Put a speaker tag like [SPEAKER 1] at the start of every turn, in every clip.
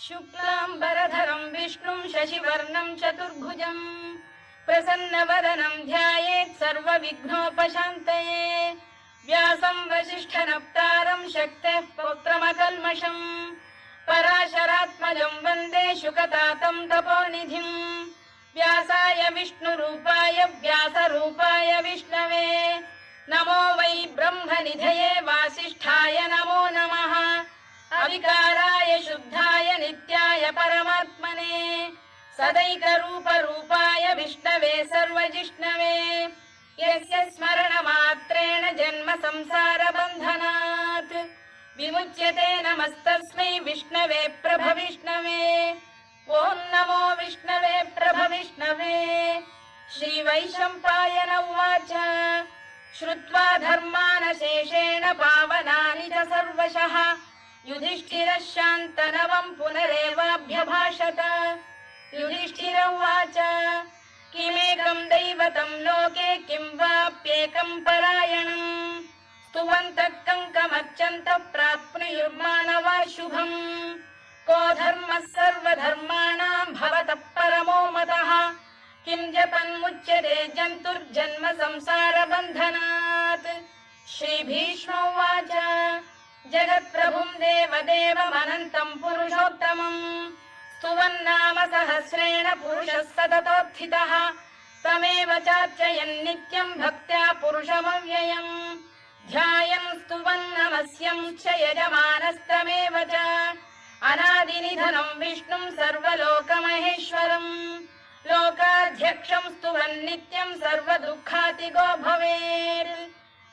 [SPEAKER 1] शुक्लांबरधरं विष्णुं शशिवर्णं चतुर्भुजं प्रसन्नवदनं ध्यायेत् सर्वविघ्नोपशान्तये व्यासं वसिष्ठनप्तारं शक्तेः पौत्रमकल्मषं पराशरात्मजं वन्दे शुकतातं तपोनिधिं व्यासाय विष्णुरूपाय व्यासरूपाय विष्णवे नमो वै ब्रह्मनिधये वासिष्ठाय नमो नमः अविकाराय शुद्धाय नित्याय परमात्मने सदैकरूपरूपाय विष्णवे सर्वजिष्णवे यस्य स्मरणमात्रेण जन्म संसारबन्धनात् विमुच्यते नमस्तस्मै विष्णवे प्रभविष्णवे ॐ नमो विष्णवे प्रभविष्णवे। श्रीवैशम्पायन उवाच श्रुत्वा धर्मानशेषेण पावनानि च सर्वशः युधिष्ठिरः शान्तनवं पुनरेवाभ्यभाषत। युधिष्ठिर उवाच किमेकं दैवतं लोके किं वाप्येकं परायणं स्तुवन्तः कङ्कमर्चन्तः प्राप्नुयुर्मानवा शुभम् को धर्मः सर्वधर्माणां भवतः परमो मतः किं जपन्मुच्यते जन्तुर्जन्म संसारबन्धनात्। श्रीभीष्म उवाच जगत्प्रभुं देवदेवमनन्तं पुरुषोत्तमम् स्तुवन्नाम सहस्रेण पुरुषः सततोत्थितः तमेव चार्चयन् नित्यं भक्त्या पुरुषमव्ययम् ध्यायन् स्तुवन् नमस्यं च यजमानस्तमेव च अनादिनिधनं विष्णुं सर्वलोकमहेश्वरम् लोकाध्यक्षं स्तुवन् नित्यं सर्वदुःखातिगो भवेत्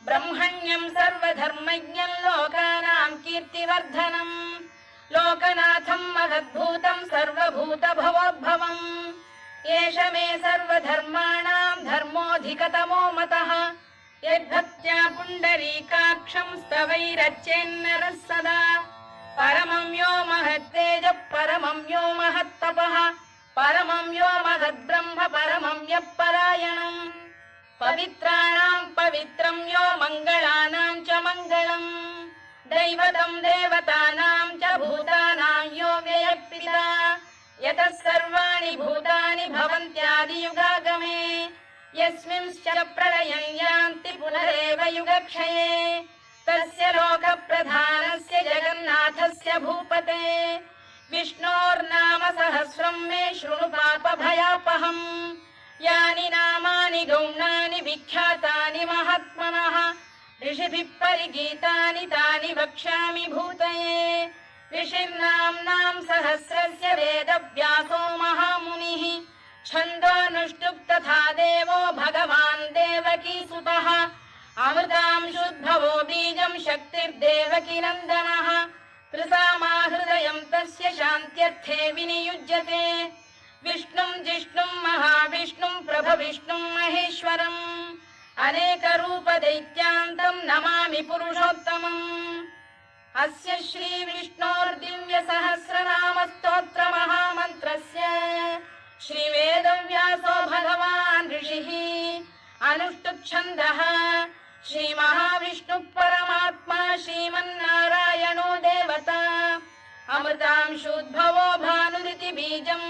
[SPEAKER 1] ब्रह्मण्यं सर्वधर्मज्ञं लोकानां कीर्तिवर्धनम् लोकनाथं महद्भूतं सर्वभूतभवोद्भवम् एष मे सर्वधर्माणां धर्मोऽधिकतमो मतः यद्भक्त्या पुण्डरीकाक्षं स्तवैरच्चेन्नरः सदा परमं यो महत्तेजः परमं यो महत्तपः परमं यो महद्ब्रह्म परमं यः परायणम् पवित्राणां पवित्रं यो मङ्गलानां च मङ्गलम् दैवतं देवतानां च भूतानां यो व्ययः यतः सर्वाणि भूतानि भवन्त्यादियुगागमे यस्मिंश्च प्रलयं यान्ति पुनरेव युगक्षये तस्य लोकप्रधानस्य जगन्नाथस्य भूपते विष्णोर्नाम सहस्रं मे शृणु पापभयापहम् यानि नामानि गौणानि विख्यातानि महात्मनः ऋषिभिः परिगीतानि तानि वक्ष्यामि भूतये ऋषिर्नाम्नां सहस्रस्य वेदव्यासो महामुनिः छन्दोऽनुष्टुप् तथा देवो भगवान् देवकीसुतः अमृतांशुद्भवो बीजं शक्तिर्देवकीनन्दनः त्रिसामा हृदयं तस्य शान्त्यर्थे विनियुज्यते विष्णुं जिष्णुं महाविष्णुं प्रभविष्णुं महेश्वरम् अनेकरूपदैत्यान्तं नमामि पुरुषोत्तमम् अस्य श्रीविष्णोर्दिव्यसहस्रनामस्तोत्रमहामन्त्रस्य श्रीवेदव्यासो भगवान् ऋषिः अनुष्टुप्छन्दः श्रीमहाविष्णुः परमात्मा श्रीमन्नारायणो देवता अमृतांशोद्भवो भानुरिति बीजम्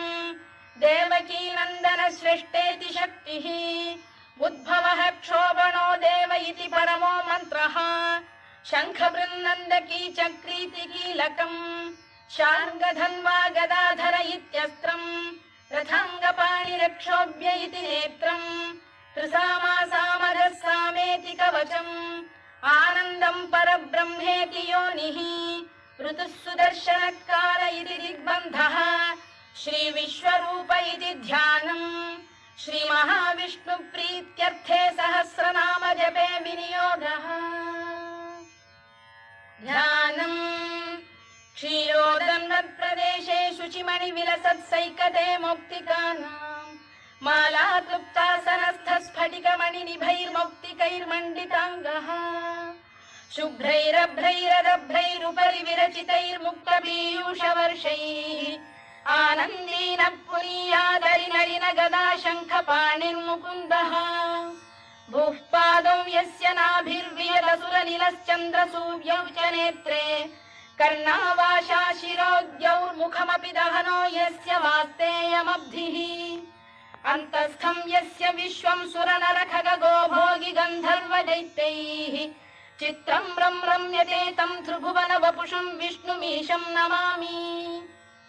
[SPEAKER 1] देवकीनन्दन सृष्टेति शक्तिः उद्भवः क्षोभणो देव इति परमो मन्त्रः शङ्खबृन्नन्दकी चक्रीति कीलकम् शार्ङ्गधन्वा गदाधर इत्यस्त्रम् रथाङ्गपाणिरक्षोभ्य इति नेत्रम् त्रिसामा सामरः सामेति कवचम् आनन्दम् परब्रह्मेति योनिः ऋतुः सुदर्शनकाल इति दिग्बन्धः श्रीविश्वरूप इति ध्यानम् श्रीमहाविष्णुप्रीत्यर्थे सहस्रनाम जपे विनियोगः ध्यानम् क्षीरोदन्वत्प्रदेशे शुचिमणिविलसत्सैकते मौक्तिकानाम् मालाक्लुप्तासनस्थस्फटिकमणिनिभैर्मौक्तिकैर्मण्डिताङ्गः शुभ्रैरभ्रैरदभ्रैरुपरि विरचितैर्मुक्तपीयूषवर्षैः आनन्दीनः पुनीयादरिनलिन गदा शङ्खपाणिर्मुकुन्दः भू यस्य नाभिर्वियदसुरनिलश्चन्द्रसूर्यौ च नेत्रे कर्णावाशा शिरोद्यौर्मुखमपि दहनो यस्य वास्तेयमब्धिः अन्तस्थं यस्य विश्वं सुरनरखगो भोगि गन्धर्वदैत्यैः चित्रं रम्यते तं त्रिभुवन वपुषं विष्णुमीशं नमामि।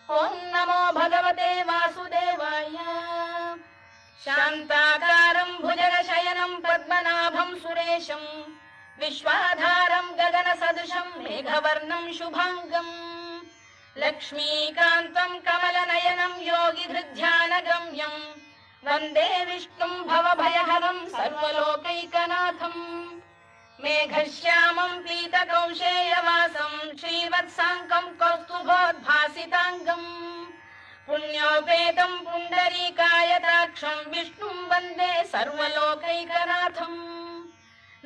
[SPEAKER 1] ॐ नमो भगवते वासुदेवाय। शान्ताकारं भुजगशयनं पद्मनाभं सुरेशं विश्वाधारं गगनसदृशं मेघवर्णं शुभाङ्गम् लक्ष्मीकान्तं कमलनयनं योगिधृध्यानगम्यं वन्दे विष्णुं भवभयहरं सर्वलोकैकनाथम् मेघश्यामं पीतकौशेयवासं श्रीवत्साङ्कं कौस्तुभोद्भासिताङ्गम् पुण्योपेतं पुण्डरीकायताक्षं विष्णुं वन्दे सर्वलोकैकनाथम्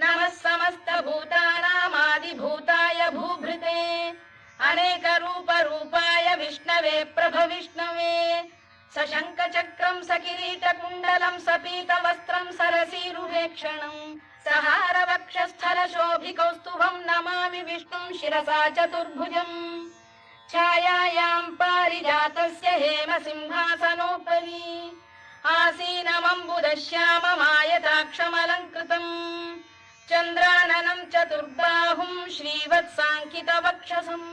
[SPEAKER 1] नमः समस्तभूतानामादिभूताय भूभृते अनेकरूपरूपाय विष्णवे प्रभविष्णवे सशङ्खचक्रं सकिरीटकुण्डलं सपीतवस्त्रं सरसीरुहेक्षणं सहारवक्षस्थलशोभिकौस्तुभं नमामि विष्णुं शिरसा चतुर्भुजम् छायायां पारिजातस्य हेमसिंहासनोपरि आसीनमम्बुदश्याममायताक्षमलङ्कृतम् चन्द्राननं चतुर्बाहुं श्रीवत्साङ्कितवक्षसम्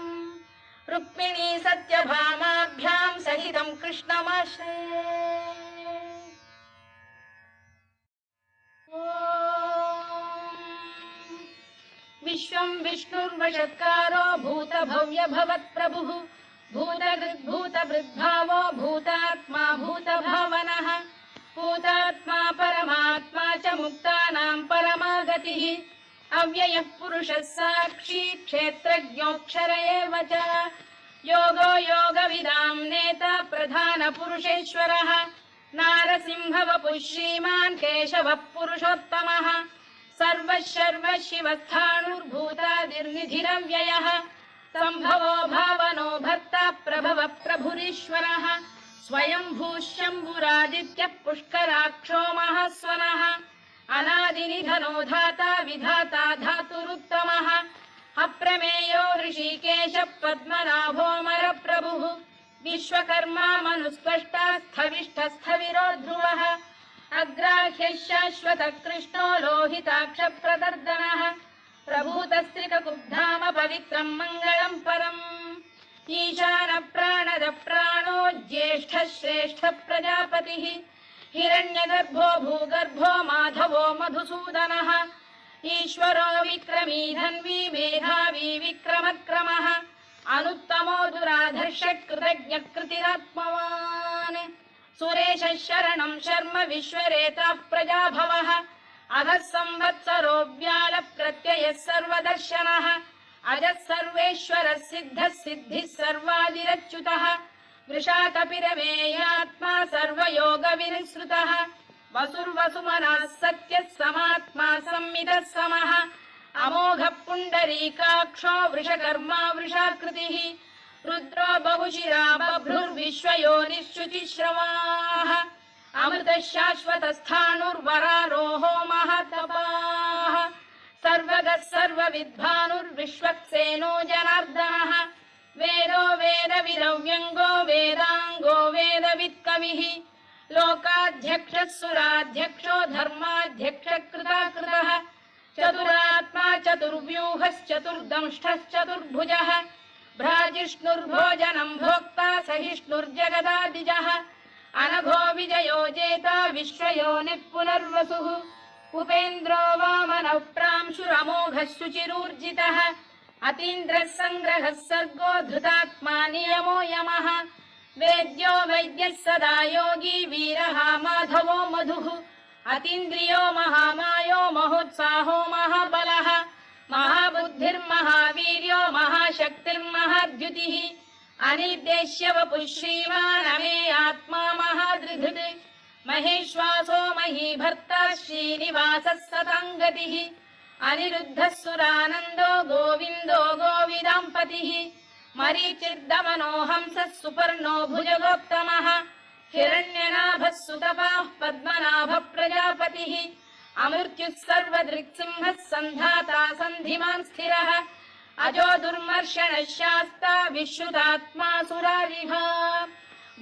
[SPEAKER 1] रुक्मिणी सत्यभामाभ्यां सहितं कृष्णमाश्रये। विश्वं विष्णुर्वषत्कारो भूतभव्य भवत्प्रभुः भूतभृद्भावो भूतात्मा भूतभावनः भूतात्मा परमात्मा च मुक्तानां परमागतिः अव्ययः पुरुषः साक्षी क्षेत्रज्ञोऽक्षर एव च योगो योगविदां नेता प्रधानपुरुषेश्वरः नारसिंहवपुः श्रीमान् केशवः पुरुषोत्तमः सर्वः शर्वः शिवस्थाणुर्भूतादिर्निधिरव्ययः सम्भवो भावनो भर्ता प्रभवः प्रभुरीश्वरः स्वयंभूः शम्भुरादित्यः पुष्कराक्षो महास्वनः अनादिनिधनो धाता विधाता धातुरुत्तमः अप्रमेयो ऋषिकेशः पद्मनाभोऽमरप्रभुः विश्वकर्मा मनुस्पष्टा स्थविष्ठस्थविरो ध्रुवः अग्राह्यः शाश्वतः कृष्णो लोहिताक्षप्रदर्दनः प्रभूतस्त्रिककुब्धाम पवित्रं मङ्गलं परम् ईशानः प्राणदः प्राणो ज्येष्ठः श्रेष्ठः प्रजापतिः हिरण्यगर्भो भूगर्भो माधवो मधुसूदनः ईश्वरो विक्रमी धन्वी मेधावी विक्रमक्रमः अनुत्तमो दुराधर्षः कृतज्ञः कृतिरात्मवान् सुरेशः शरणं शर्म विश्वरेता प्रजाभवः अधः संवत्सरो व्यालप्रत्ययः सर्वदर्शनः अजः सर्वेश्वरः सिद्धः सिद्धिः सर्वादिरच्युतः वृषाकपिरमेयात्मा सर्वयोगविनिसृतः वसुर्वसुमनः सत्यः समात्मा संमितः समः अमोघः पुण्डरीकाक्षो वृषकर्मा वृषाकृतिः रुद्रो बहुशिरा बभ्रुर्विश्वयोनिश्रुतिश्रवाः अमृतः शाश्वतस्थाणुर्वरारोहो महातपाः सर्वगः सर्वविद्भानुर्विश्वक्सेनो जनार्दनः वेदो वेदविदव्यङ्गो वेदाङ्गो वेदवित्कविः लोकाध्यक्षः सुराध्यक्षो धर्माध्यक्षः कृताकृतः चतुरात्मा चतुर्व्यूहश्चतुर्दंष्टश्चतुर्भुजः भ्राजिष्णुर्भोजनं भोक्ता सहिष्णुर्जगदादिजः अनघो विजयो जेता विश्वयोनिः पुनर्वसुः उपेन्द्रो वामनः प्रांशुरमोघः शुचिरूर्जितः अतीन्द्रः सङ्ग्रहः सर्गो धृतात्मा नियमो यमः वेद्यो वैद्यः सदा योगी वीरः माधवो मधुः अतीन्द्रियो महामायो महोत्साहो महाबलः महाबुद्धिर्महावीर्यो महाशक्तिर्महाद्युतिः अनिर्देश्य वपुः श्रीमान् अमे आत्मा महाधृधृत् महेश्वासो महीभर्ता श्रीनिवासः सताङ्गतिः अनिरुद्धः सुरानन्दो गोविन्दो गोविदाम्पतिः मरीचिर्दमनो हंसः सुपर्णो भुजगोत्तमः हिरण्यनाभः सुतपाः पद्मनाभः प्रजापतिः अमृत्युः सर्वदृक्सिंहः सन्धाता सन्धिमान् स्थिरः अजो दुर्मर्षणः शास्ता विश्रुतात्मा सुरारिः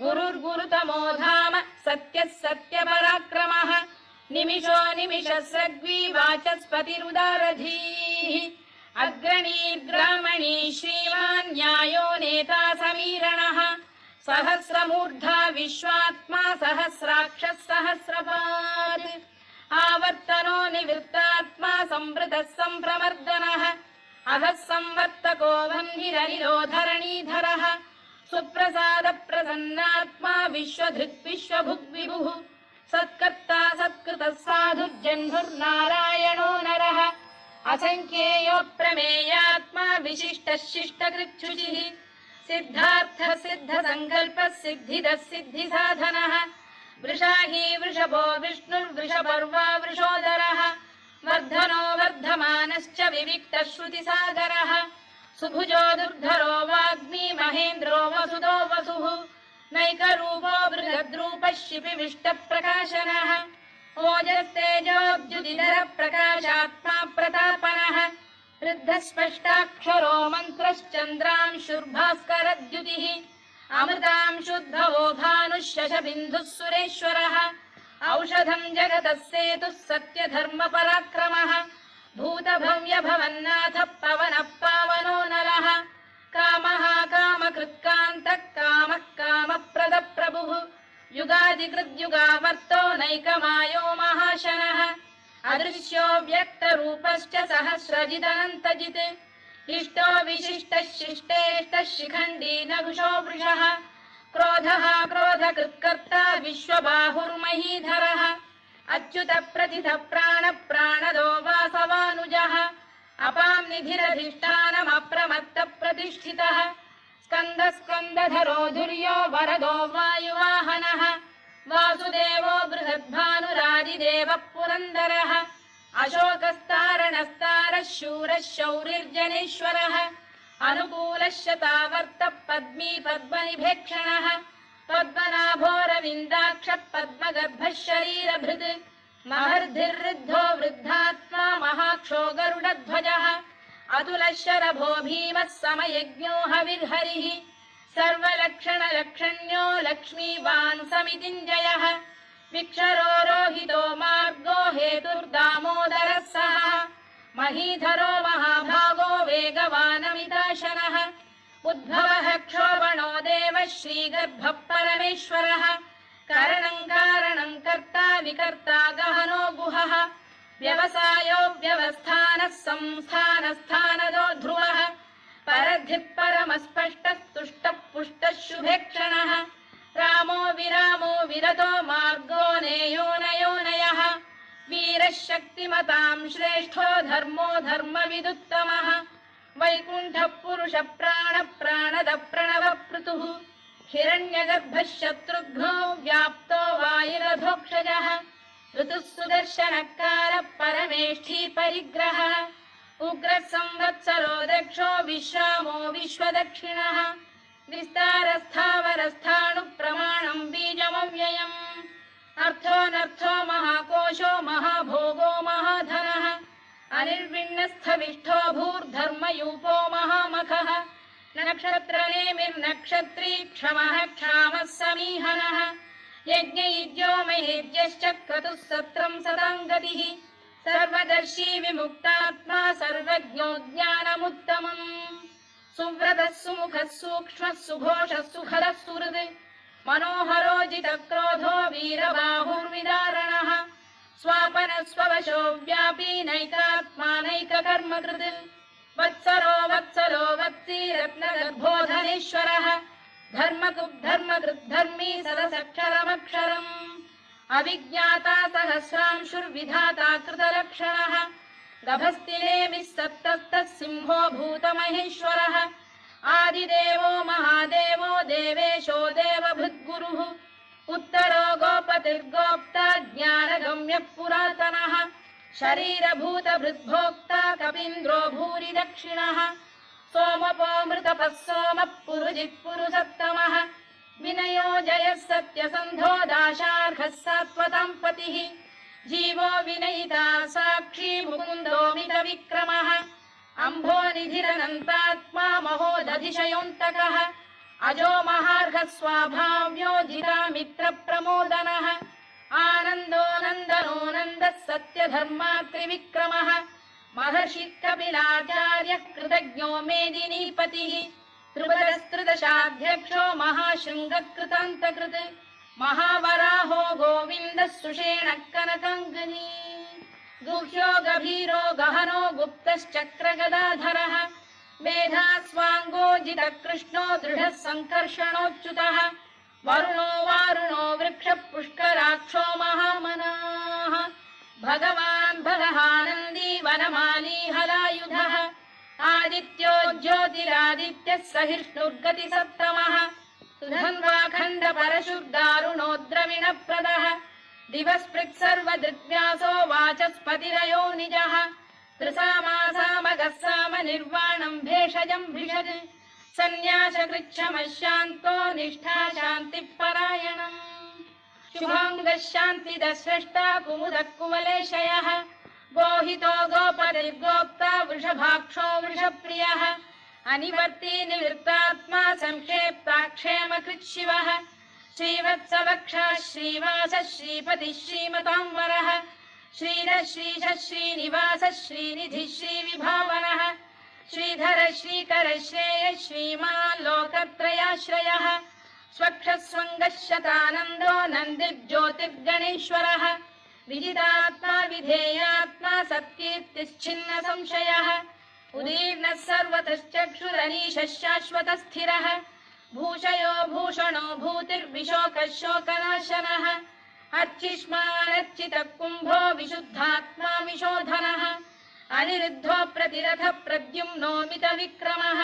[SPEAKER 1] गुरुर्गुरुतमो धाम सत्यः सत्यपराक्रमः निमिषो निमिषस्रग्वी वाचस्पतिरुदारधीः अग्रणीर्ग्रामणी श्रीमान् न्यायो नेता समीरणः सहस्रमूर्धा विश्वात्मा सहस्राक्षः सहस्रपात् आवर्तनो निवृत्तात्मा संवृतः सम्प्रमर्दनः अधः संवर्तको वह्निरनिरो धरणीधरः सुप्रसाद प्रसन्नात्मा विश्वधृक् विश्वभुग्विभुः सत्कर्ता सत्कृतः साधुर्जह्नुर्नारायणो नरः असंख्येयो प्रमेयात्मा विशिष्टः शिष्टकृच्छुचिः सिद्धार्थ सिद्ध संकल्पः सिद्धिदः सिद्धिसाधनः वृषाही वृषभो विष्णुर्वृषपर्वा वृषोदरः वर्धनो वर्धमानश्च विविक्तः श्रुतिसागरः सुभुजो दुर्धरो वाग्मी महेन्द्रो वसुदो वसुः नैकरूपो बृहद्रूपः शिपिविष्टप्रकाशनः ओजस्तेजोद्युदिधरः प्रकाशात्मा प्रतापनः वृद्धस्पष्टाक्षरो मन्त्रश्चन्द्रांशुर्भास्करद्युतिः अमृतांशुद्भवो भानुः शशबिन्दुः सुरेश्वरः औषधम् जगतः सेतुः सत्यधर्मपराक्रमः भूतभव्यभवन्नाथः पवनः पावनो नरः कामः कामकृत्कान्तः कामः कामप्रदप्रभुः युगादिकृद्युगावर्तो नैकमायो महाशनः अदृश्यो व्यक्तरूपश्च सहस्रजिदनन्तजित् इष्टो विशिष्टः शिष्टेष्टः शिखण्डी नहुषो वृषः क्रोधः क्रोधकृत्कर्ता विश्वबाहुर्महीधरः अच्युत प्रथितः प्राणदो वासवानुजः अपां निधिरधिष्ठानमप्रमत्त प्रतिष्ठितः स्कन्दः स्कन्दधरो धुर्यो वरदो वायुवाहनः वासुदेवो बृहद्भानुरादिदेवः पुरन्दरः अशोकस्तारणस्तारः शूरः शौरिर्जनेश्वरः अनुकूलः शतावर्तः पद्मी पद्मनिभेक्षणः पद्मनाभोरविन्दाक्षः पद्मगर्भः शरीरभृत् महर्धिर्वृद्धो वृद्धात्मा महाक्षो गरुडध्वजः अतुलः शरभो भीमः समयज्ञो हविर्हरिः सर्वलक्षणलक्षण्यो लक्ष्मीवान् समितिञ्जयः विक्षरो रोहितो मार्गो हेतुर्दामोदरः सः महीधरो महाभागो वेगवानमिताशनः उद्भवः क्षोभणो देवः श्रीगर्भः परमेश्वरः करणं कारणं कर्ता विकर्ता गहनो गुहः व्यवसायो व्यवस्थानः संस्थानस्थानदो ध्रुवः परद्धिः परमस्पष्टः तुष्टः पुष्टः शुभेक्षणः रामो विरामो विरतो मार्गो नेयोनयोनयः वीरः शक्तिमतां श्रेष्ठो धर्मो धर्मविदुत्तमः वैकुण्ठः पुरुषः प्राणदः प्रणवपृतुः हिरण्यगर्भः शत्रुघ्नो व्याप्तो वायुरधोक्षजः ऋतुः सुदर्शनकारः परमेष्ठी परिग्रहः उग्रः संवत्सरो दक्षो विश्रामो विश्वदक्षिणः विस्तारस्थावरस्थाणुः प्रमाणं बीजमव्ययम् अर्थोऽनर्थो महाकोशो महाभोगो महाधनः अनिर्विण्णस्थविष्ठो भूर्धर्मयूपो महामखः नक्षत्रनेमिर्नक्षत्री क्षमः क्षामः समीहनः यज्ञयुज्यो महेज्यश्च क्रतुः सत्रं सदां गतिः सर्वदर्शी विमुक्तात्मा सर्वज्ञो ज्ञानमुत्तमम् सुव्रतः सुमुखः सूक्ष्मः सुघोषः सुखदः सुहृद् मनोहरो जितक्रोधो वीरबाहुर्विदारणः स्वापनः स्ववशो व्यापी नैकात्मा नैककर्मकृत् वत्सरो वत्सलो वत्सी रत्नगर्भोधनेश्वरः धर्मकृद्धर्मी सदसक्षरमक्षरम् अविज्ञाता सहस्रांशुर्विधाता कृतलक्षणः गभस्तिनेमिः सप्तस्तः सिंहो भूतमहेश्वरः आदिदेवो महादेवो देवेशो देवभृद्गुरुः उत्तरो गोपतिर्गोप्ता ज्ञानगम्यः पुरातनः शरीरभूतभृद्भोक्ता कपीन्द्रो भूरि दक्षिणः सोमपोऽमृतपः सोमः पुरुजित् पुरुषत्तमः विनयो जयः सत्यसन्धो दाशार्हः सात्वतां पतिः जीवो विनयिता साक्षी मुकुन्दोमित विक्रमः अम्भोनिधिरनन्तात्मा महोदधिशयोऽन्तकः अजो महार्घ स्वाभाव्यो जितामित्रप्रमोदनः आनन्दो नन्दनो नन्दः सत्यधर्मा त्रिविक्रमः महर्षि कपिलाचार्यः कृतज्ञो मेदिनीपतिः त्रिपदस्त्रिदशाध्यक्षो महाशृङ्गकृतान्तकृत् महावराहो गोविन्दः सुषेणः कनकाङ्गनी गुह्यो गभीरो गहनो गुप्तश्चक्रगदाधरः मेधास्वाङ्गो जितकृष्णो दृढः सङ्कर्षणोच्युतः वरुणो वारुणो वृक्षः पुष्कराक्षो महामनाः भगवान् भगहानन्दी वनमाली हलायुधः आदित्यो ज्योतिरादित्यः सहिष्णुर्गतिसत्तमः सुधन्वाखण्ड परशुर्दारुणो द्रविणप्रदः दिवस्पृक् सर्वदृग्व्यासो वाचस्पतिरयो निजः त्रिसामासामगः साम निर्वाणम् भेषजम् भिषज सन्न्यासकृच्छमशान्तो निष्ठा शान्तिपरायणम् शुभाङ्गः शान्तिदः स्रष्टा कुमुदः कुवलेशयः गोहितो गोपतिर्गोप्ता वृषभाक्षो वृषप्रियः अनिवर्ती निवृत्तात्मा संक्षेप्ताक्षेमकृत् शिवः श्रीवत्सवक्षः श्रीवासः श्रीपतिः श्रीमताम्बरः श्रीधः श्रीशः श्रीनिवासः श्रीनिधिः श्रीविभावनः श्रीधर श्रीकर श्रेयः श्रीमान् लोकत्रयाश्रयः स्वक्षः स्वङ्गः शतानन्दो नन्दिर्ज्योतिर्गणेश्वरः विजितात्मा विधेयात्मा सत्कीर्तिश्चिन्न संशयः उदीर्णः सर्वतश्चक्षुरनीशः शाश्वतः स्थिरः भूषयो भूषणो भूतिर्विशोकः शोकनाशनः अर्चिष्मानर्चितः कुम्भो विशुद्धात्मा विशोधनः अनिरुद्धो प्रतिरथ प्रद्युम्नोमित विक्रमः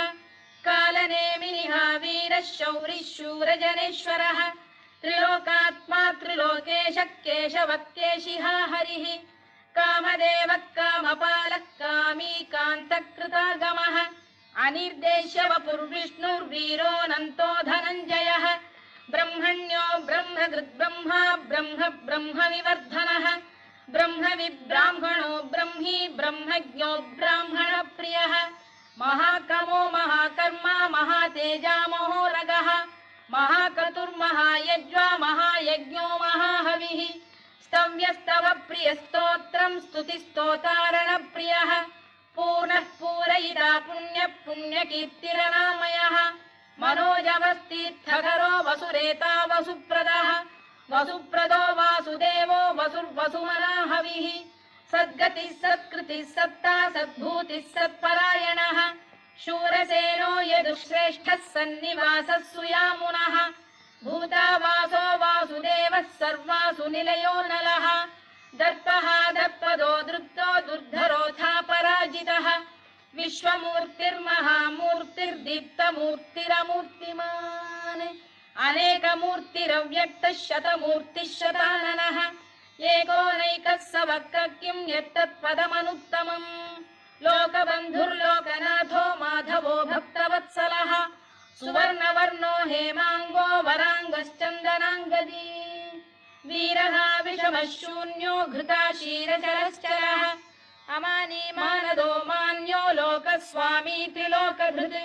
[SPEAKER 1] कालनेमिनिः वीरः शौरिः शूरजनेश्वरः त्रिलोकात्मा त्रिलोकेशः केशवः केशिहा हरिः कामदेवः कामपालः कामी कान्तकृतागमः अनिर्देश्य वपुर्विष्णुर्वीरोऽनन्तो धनञ्जयः ब्रह्मण्यो ब्रह्मकृद्ब्रह्मा ब्रह्म ब्रह्मविवर्धनः ब्रह्मविब्राह्मणो ब्रह्मी ब्रह्मज्ञो ब्राह्मणप्रियः महाकमो महाकर्मा महातेजा महोरगः महाक्रतुर्महायज्वा महायज्ञो महाहविः स्तव्यस्तव प्रियस्तोत्रम् स्तुतिस्तोतारणप्रियः पूर्णः पूरयिता पुण्यः पुण्यकीर्तिरनामयः मनोजवस्तीर्थकरो वसुरेता वसुप्रदः वसुप्रदो वासुदेवो वसुर्वसुमनाहविः सद्गतिः सत्कृतिः सत्ता सद्भूतिः सत्परायणः शूरसेनो यदुश्रेष्ठः सन्निवासः सुयामुनः भूतावासो वासुदेवः सर्वासु निलयो नलः दर्पः दर्पदो दृप्तो दुर्धरोऽथा पराजितः विश्वमूर्तिर्महामूर्तिर्दीप्तमूर्तिरमूर्तिमान् अनेकमूर्तिरव्यक्तः शतमूर्तिः शताननः एकोनैकः स वक्र किं यत्तत्पदमनुत्तमम् लोकबन्धुर्लोकनाथो माधवो भक्तवत्सलः सुवर्णवर्णो हेमाङ्गो वराङ्गश्चन्दनाङ्गदी वीरः विषमः शून्यो घृताशीरचरश्चरः अमानी मानदो मान्यो लोकस्वामी त्रिलोकधृत्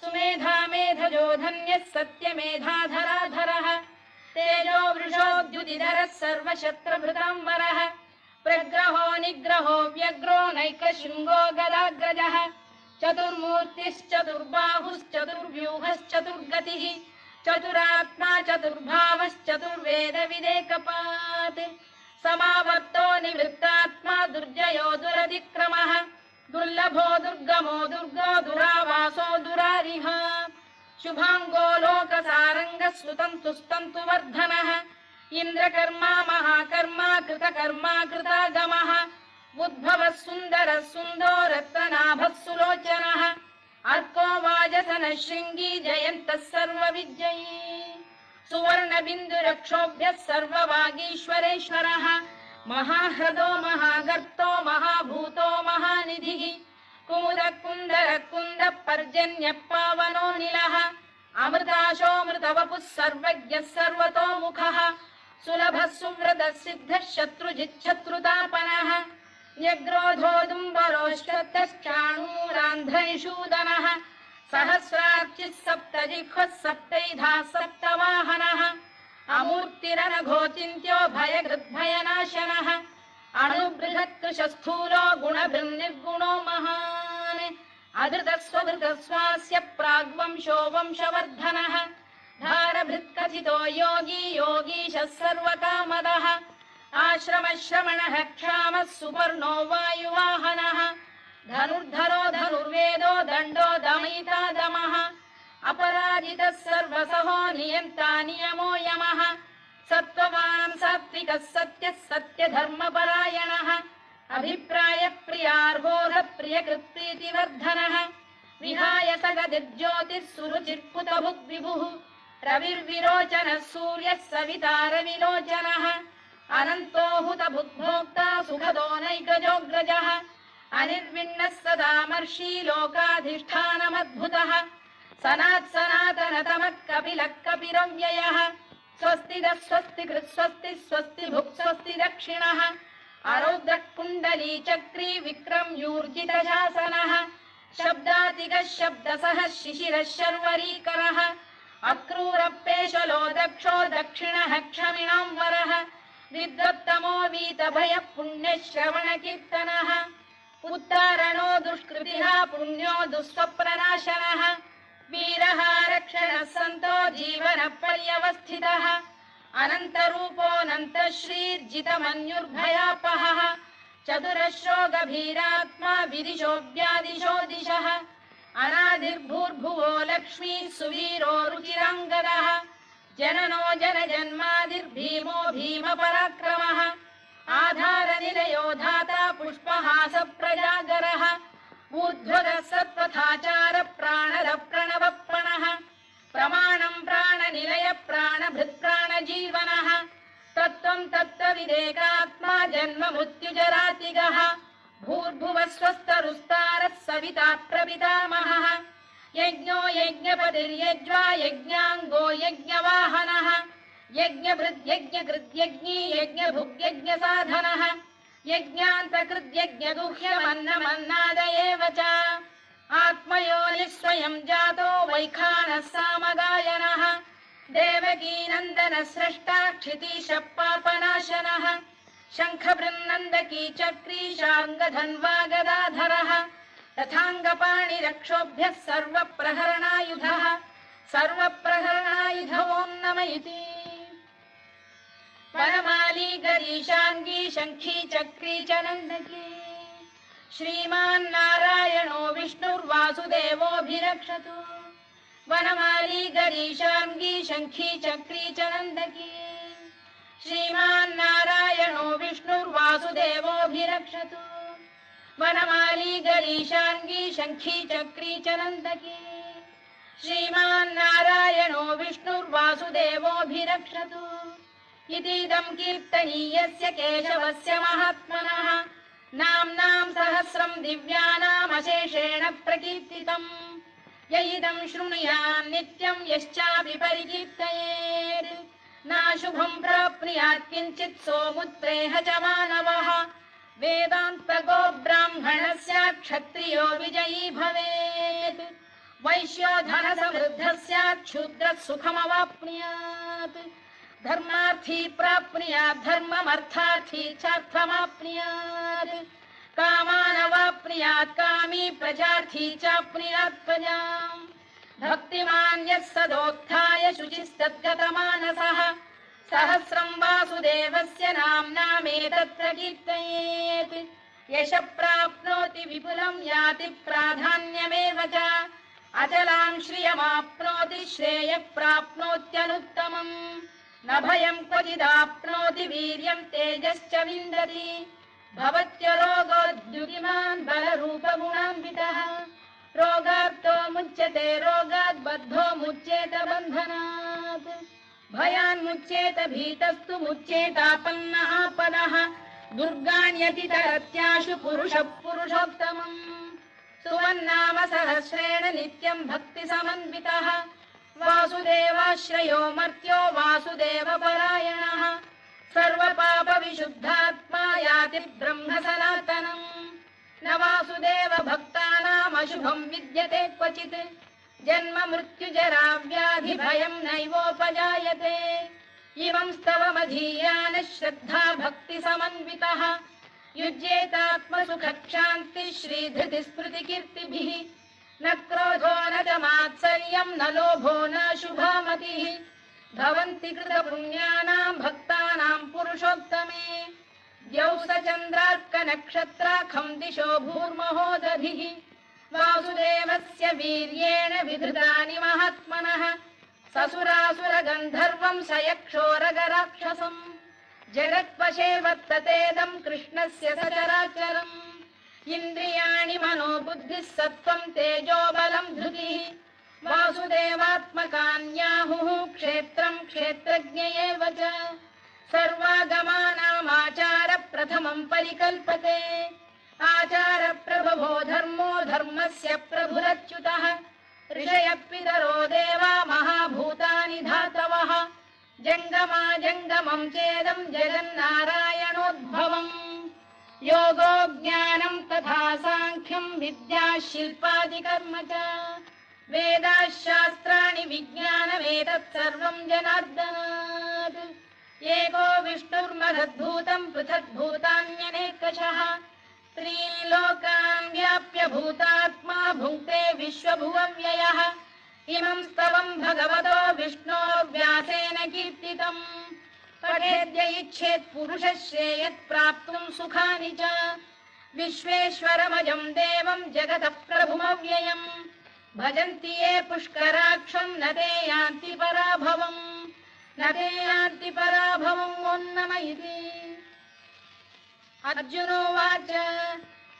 [SPEAKER 1] सुमेधा मेधजो धन्यः सत्यमेधाधराधरः तेजो वृषोद्युतिधरः सर्वशत्रभृताम्बरः प्रग्रहो निग्रहो व्यग्रो नैकशृङ्गो गदाग्रजः चतुर्मूर्तिश्चतुर्बाहुश्चतुर्व्यूहश्चतुर्गतिः चतुरात्मा चतुर्भावश्चतुर्वेदविदेकपात् समावर्तो निवृत्तात्मा दुर्जयो दुरतिक्रमः दुर्लभो दुर्गमो दुर्गो दुरावासो दुरारिः शुभाङ्गो लोकसारङ्गः सुतन्तु स्तन्तु वर्धनः इन्द्रकर्मा महाकर्मा कृतकर्मा कृतागमः उद्भवः सुन्दरः सुन्दो रत्ननाभः सुलोचनः अर्को वाजसनः शृङ्गी जयन्तः सर्वविजयी सुवर्णबिन्दुरक्षोभ्यः सर्ववागीश्वरेश्वरः महाह्रदो महागर्तो महाभूतो महानिधिः कुमुदः कुन्दरः कुन्दः पर्जन्यः पावनो निलः अमृताशोऽमृतवपुः सर्वज्ञः सर्वतोमुखः सुलभः सुव्रतः सिद्धः शत्रुजिच्छत्रुतापनः न्यग्रोधोदुम्बरोश्चतश्चाणूरान्ध्रैषूदनः सहस्रार्चिः सप्तजिह्वः सप्तैधा सप्तवाहनः अमूर्तिरनघोचिन्त्यो भयकृद्भयनाशनः अणुबृहत्कृशस्थूलो गुणभृन्निर्गुणो महान् अधृतस्वधृतस्वास्य प्राग्वंशो वंशवर्धनः भारभृत्कथितो योगी योगीशः सर्वकामदः आश्रमश्रमणः क्षामः सुपर्णो वायुवाहनः धनुर्धरो धनुर्वेदो दण्डो दमयिता दमः अपराजितः सर्वसहो नियन्ता नियमो यमः सत्त्ववान् सात्विकः सत्यः सत्यधर्मपरायणः अभिप्रायप्रियार्होः प्रियकृत्प्रीतिवर्धनः विहाय सगदिर्ज्योतिः सुरुचिर्पुतभुग्विभुः रविर्विरोचनः सूर्यः सविता रविलोचनः अनन्तो हुतभुग्भोक्ता सुखदो नैकजोऽग्रजः अनिर्विण्णः सदामर्षी लोकाधिष्ठानमद्भुतः सनातनतमः कपिलः कपिरव्ययः स्वस्तिदः स्वस्तिकृत् स्वस्ति स्वस्ति भुक् स्वस्ति दक्षिणः आरौद्रः कुण्डली चक्री विक्रम्यूर्जितशासनः शब्दातिगः शब्दसः शिशिरः शर्वरीकरः अक्रूरपेशलो दक्षो दक्षिणः क्षमिणां वरः विद्वत्तमो वीतभयः पुण्यश्रवणकीर्तनः उत्तारणो दुष्कृतिः पुण्यो दुःस्वप्ननाशनः वीरः रक्षणः सन्तो जीवनपर्यवस्थितः अनन्तरूपोऽनन्तश्रीर्जितमन्युर्भयापहः चतुरश्रो गभीरात्मा विदिशो व्यादिशो दिशः अनादिर्भूर्भुवो लक्ष्मी सुवीरो रुचिराङ्गदः जननो जनजन्मादिर्भीमो भीमपराक्रमः आधारनिलयो धाता पुष्पहास प्रजागरः ऊर्ध्वगः सत्त्वथाचार प्राणद प्रणवप्रणः प्रमाणं प्राणनिलय प्राणभृत् प्राणजीवनः तत्त्वं तत्त्वविदेकात्मा जन्म मृत्युजरातिगः भूर्भुवः स्वस्तरुस्तारः सविता प्रपितामहः यज्ञो यज्ञपतिर्यज्वा यज्ञाङ्गो यज्ञवाहनः यज्ञभृद्यज्ञकृद्यज्ञी यज्ञभुग्यज्ञसाधनः यज्ञान्तकृद्यज्ञगुह्यमन्नमन्नाद एव च आत्मयोनिः स्वयं जातो वैखानः सामगायनः देवकीनन्दनः स्रष्टा क्षितीशः पापनाशनः शङ्खबृन्नन्दकी चक्री शार्ङ्गधन्वा गदाधरः तथाङ्गपाणिरक्षोभ्यः सर्वप्रहरणायुधः सर्वप्रहरणायुध ॐ नम इति वनमाली गरीशाङ्गी शङ्खी चक्री च नन्दकी श्रीमान्नारायणो विष्णुर्वासुदेवोऽभिरक्षतु वनमाली गरीशाङ्गी शङ्खी चक्री च नन्दकी श्रीमान्नारायणो विष्णुर्वासुदेवोऽभिरक्षतु वनमाली गरीशाङ्गी शङ्खी चक्री च नन्दकी श्रीमान्नारायणो विष्णुर्वासुदेवोऽभिरक्षतु इतीदं कीर्तनीयस्य केशवस्य महात्मनः नाम्नां सहस्रं दिव्यानामशेषेण प्रकीर्तितम् य इदं शृणुयात् नित्यं यश्चापि परिकीर्तयेत् नाशुभं प्राप्नुयात् किञ्चित् सोमुत्रेह च मानवः वेदान्तको ब्राह्मणः स्यात् क्षत्रियो विजयी भवेत् वैश्यो धनसमृद्धः स्यात् शूद्रः सुखमवाप्नुयात् धर्मार्थी प्राप्नुयात् धर्ममर्थार्थी चार्थमाप्नुयात् कामानवाप्नुयात् कामी प्रजार्थी चाप्नुयात् प्रजाम् भक्तिमान् यः सदोत्थाय शुचिस्तद्गतमानसः सहस्रं वासुदेवस्य नाम्नामेतत्र कीर्तयेत् यशः प्राप्नोति विपुलं याति प्राधान्यमेव च अचलां श्रियमाप्नोति श्रेयः प्राप्नोत्यनुत्तमम् न भयं क्वचिदाप्नोति वीर्यं तेजश्च विन्दति भवत्यरोगोद्युतिमान् बलरूपगुणान्वितः रोगार्तो मुच्यते रोगात् बद्धो मुच्येत बन्धनात् भयान्मुच्येत भीतस्तु मुच्येतापन्न आपदः दुर्गाण्यतितरत्याशु पुरुषः पुरुषोत्तमम् सुवन्नाम सहस्रेण नित्यं भक्तिसमन्वितः वासुदेवाश्रयो मर्त्यो वासुदेवपरायणः सर्वपापविशुद्धात्मा याति ब्रह्म सनातनम् न वासुदेव भक्तानामशुभं विद्यते क्वचित् जन्म मृत्युजरा व्याधि भयं नैवोपजायते इमं स्तवमधीयानः श्रद्धा भक्ति समन्वितः युज्येतात्मसुखक्षान्ति श्रीधृतिस्मृतिकीर्तिभिः न क्रोधो न च मात्सर्यं न लोभो न शुभामतिः भवन्ति कृतपुण्यानां भक्तानां पुरुषोत्तमे द्यौसचन्द्रार्कनक्षत्राखं दिशो भूर्महोदधिः वासुदेवस्य वीर्येण विधृतानि महात्मनः ससुरासुरगन्धर्वं स यक्षोरगराक्षसम् जगत्वशे वर्ततेदं कृष्णस्य सचराचरम् इन्द्रियाणि मनो बुद्धिः सत्त्वं तेजो बलं धृतिः वासुदेवात्मकान्याहुः क्षेत्रं क्षेत्रज्ञ एव च सर्वागमानामाचार प्रथमं परिकल्पते आचार प्रभवो धर्मो धर्मस्य प्रभुरच्युतः ऋषयः पितरो देवा महाभूतानि धातवः जङ्गमा जङ्गमं चेदं जगन्नारायणोद्भवम् योगो ज्ञानं तथा साङ्ख्यं विद्या शिल्पादिकर्म च वेदाः शास्त्राणि विज्ञानमेतत् सर्वं जनार्दनात् एको विष्णुर्महद्भूतं पृथग्भूतान्यनेकशः त्रीन् लोकान् व्याप्य भूतात्मा भुङ्क्ते विश्वभुवव्ययः इमं स्तवं भगवतो विष्णोर्व्यासेन कीर्तितम् पठेद्य इच्छेत् पुरुषः श्रेयत् प्राप्तुं सुखानि च विश्वेश्वरमजं देवं जगतः प्रभुमव्ययम् भजन्ति ये पुष्कराक्षं न ते यान्ति पराभवम् न ते यान्ति पराभवम् ओन्नम इति अर्जुनोवाच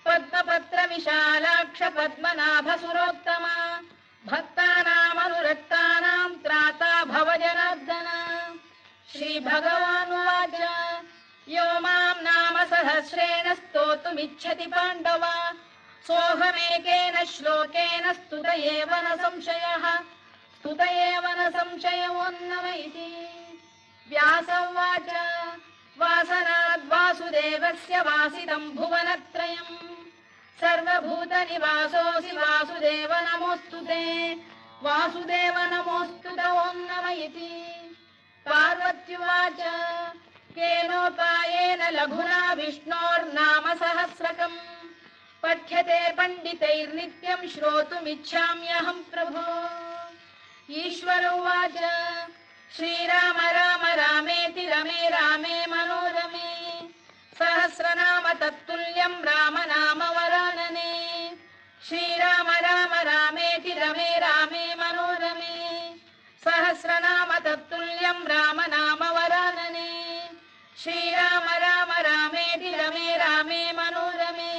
[SPEAKER 1] पद्मपत्र विशालाक्ष पद्मनाभसुरोत्तमा भक्तानामनुरक्तानां त्राता भव जनार्दन श्रीभगवानुवाच यो मां नाम सहस्रेण स्तोतुमिच्छति पाण्डव सोऽहमेकेन श्लोकेन स्तुत एव न संशयः स्तुत एव न संशयोऽन्नम इति व्यास उवाच वासनाद् वासुदेवस्य वासितं भुवनत्रयम् सर्वभूतनिवासोऽसि वासुदेव नमोऽस्तु ते वासुदेव नमोऽस्तु ते ओन्नम इति पार्वत्युवाच केनोपायेन लघुना विष्णोर्नाम सहस्रकम् पठ्यते पण्डितैर्नित्यं श्रोतुमिच्छाम्यहं प्रभो ईश्वर उवाच श्रीराम राम रामेति रमे रामे मनोरमे सहस्रनाम तत्तुल्यं राम नाम वरानने श्रीराम राम रामेति रमे रामे मनोरमे सहस्रनाम तत्तुल्यं राम नाम वरानने श्रीराम राम रामेति रमे रामे मनोरमे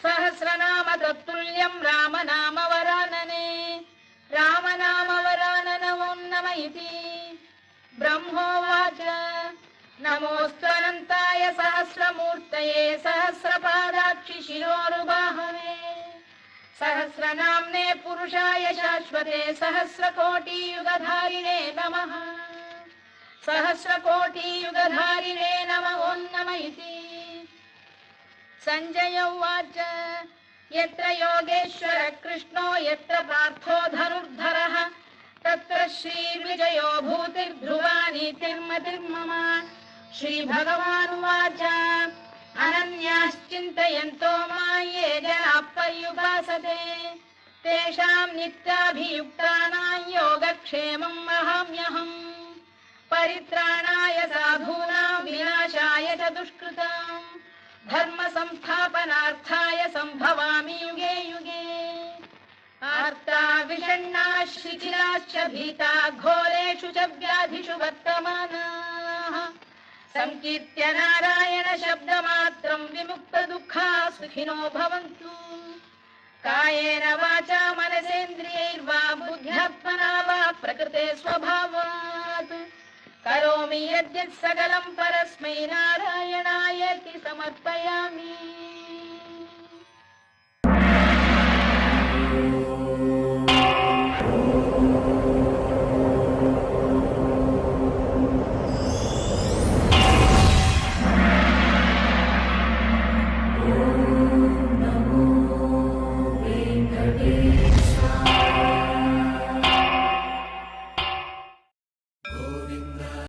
[SPEAKER 1] सहस्रनाम तत्तुल्यं राम नाम वरानने राम नाम वरानन ओन्नम इति ब्रह्मोवाच नमोऽस्त्वनन्ताय सहस्रमूर्तये सहस्रपादाक्षि शिरोरुबाहवे सहस्रनाम्ने पुरुषाय शाश्वते सहस्रकोटियुगधारिणे नमः सहस्रकोटियुगधारिणे नम ओन्नम इति सञ्जय उवाच यत्र योगेश्वर कृष्णो यत्र पार्थो धनुर्धरः तत्र श्रीविजयो भूतिर्ध्रुवा नीतिर्मतिर्मम श्रीभगवानुवाच अनन्याश्चिन्तयन्तो मां ये जनाः पर्युपासते तेषां नित्याभियुक्तानां योगक्षेमं वहाम्यहम् परित्राणाय साधूनां विनाशाय च दुष्कृतां धर्म संस्थापनार्थाय संभवामि युगे युगे आर्ता विषण्णा शिथिलाश्च भीता घोरेषु च व्याधिषु वर्तमानाः संकीर्त्य नारायण शब्दमात्रं विमुक्तदुःखा सुखिनो भवन्तु कायेन वाचा मनसेन्द्रियैर्वा बुद्ध्यात्मना वा प्रकृते स्वभावात् करोमि यद्यत् सकलं परस्मै नारायणायेति समर्पयामि।